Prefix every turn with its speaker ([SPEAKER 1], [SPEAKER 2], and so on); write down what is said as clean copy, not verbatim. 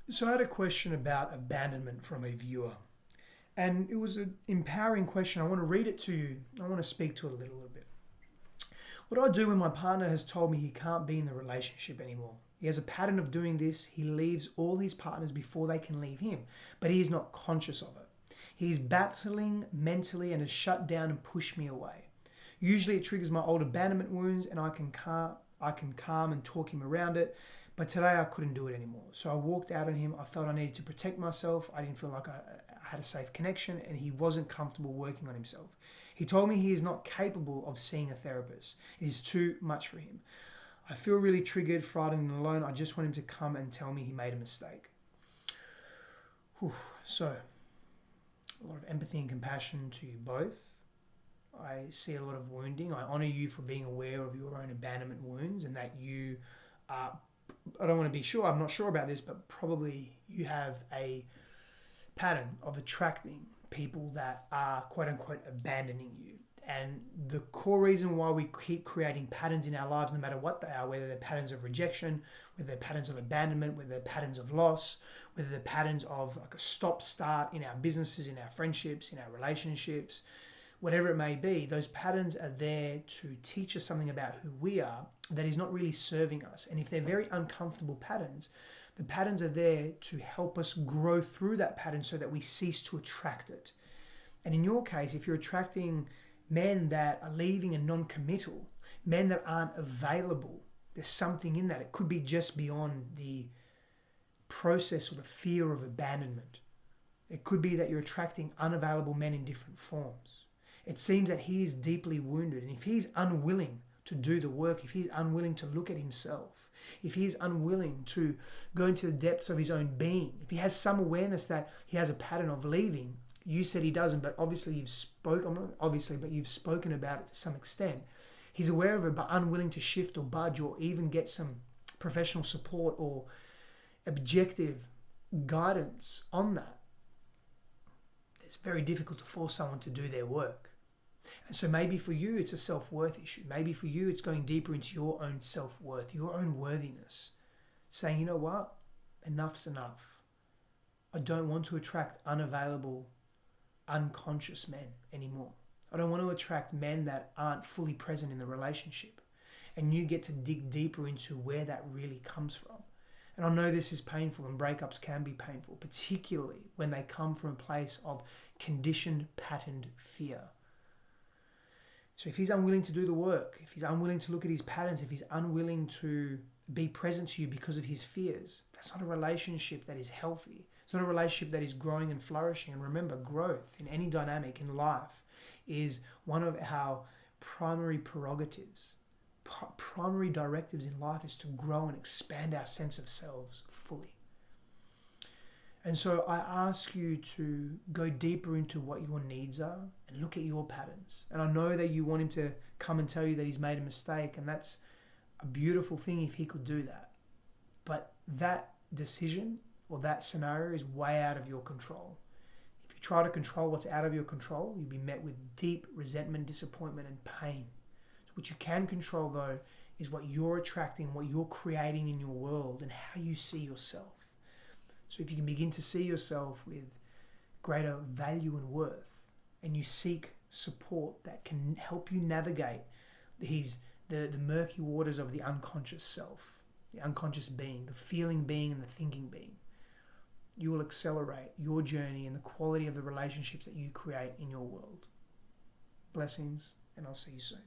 [SPEAKER 1] So I had a question about abandonment from a viewer, and it was an empowering question. I want to read it to you. I want to speak to it a little bit. What do I do when my partner has told me he can't be in the relationship anymore? He has a pattern of doing this. He leaves all his partners before they can leave him, but he is not conscious of it. He is battling mentally and has shut down and pushed me away. Usually it triggers my old abandonment wounds and I can calm and talk him around it. But today I couldn't do it anymore. So I walked out on him. I felt I needed to protect myself. I didn't feel like I had a safe connection and he wasn't comfortable working on himself. He told me he is not capable of seeing a therapist. It is too much for him. I feel really triggered, frightened and alone. I just want him to come and tell me he made a mistake. Whew. So, a lot of empathy and compassion to you both. I see a lot of wounding. I honour you for being aware of your own abandonment wounds and that you are, I don't want to be sure, I'm not sure about this, but probably you have a pattern of attracting people that are quote unquote abandoning you. And the core reason why we keep creating patterns in our lives, no matter what they are, whether they're patterns of rejection, whether they're patterns of abandonment, whether they're patterns of loss, whether they're patterns of like a stop-start in our businesses, in our friendships, in our relationships, whatever it may be, those patterns are there to teach us something about who we are that is not really serving us. And if they're very uncomfortable patterns, the patterns are there to help us grow through that pattern so that we cease to attract it. And in your case, if you're attracting men that are leaving and non-committal, men that aren't available, there's something in that. It could be just beyond the process or the fear of abandonment. It could be that you're attracting unavailable men in different forms. It seems that he is deeply wounded, and if he's unwilling to do the work, if he's unwilling to look at himself, if he's unwilling to go into the depths of his own being, if he has some awareness that he has a pattern of leaving, you said he doesn't, but obviously you've you've spoken about it to some extent. He's aware of it, but unwilling to shift or budge or even get some professional support or objective guidance on that. It's very difficult to force someone to do their work. And so maybe for you, it's a self-worth issue. Maybe for you, it's going deeper into your own self-worth, your own worthiness. Saying, you know what? Enough's enough. I don't want to attract unavailable, unconscious men anymore. I don't want to attract men that aren't fully present in the relationship. And you get to dig deeper into where that really comes from. And I know this is painful and breakups can be painful, particularly when they come from a place of conditioned, patterned fear. So if he's unwilling to do the work, if he's unwilling to look at his patterns, if he's unwilling to be present to you because of his fears, that's not a relationship that is healthy. It's not a relationship that is growing and flourishing. And remember, growth in any dynamic in life is one of our primary prerogatives. Primary directives in life is to grow and expand our sense of selves fully. And so I ask you to go deeper into what your needs are and look at your patterns. And I know that you want him to come and tell you that he's made a mistake, and that's a beautiful thing if he could do that. But that decision or that scenario is way out of your control. If you try to control what's out of your control, you'll be met with deep resentment, disappointment, and pain. So what you can control, though, is what you're attracting, what you're creating in your world, and how you see yourself. So if you can begin to see yourself with greater value and worth, and you seek support that can help you navigate the murky waters of the unconscious self, the unconscious being, the feeling being and the thinking being, you will accelerate your journey and the quality of the relationships that you create in your world. Blessings, and I'll see you soon.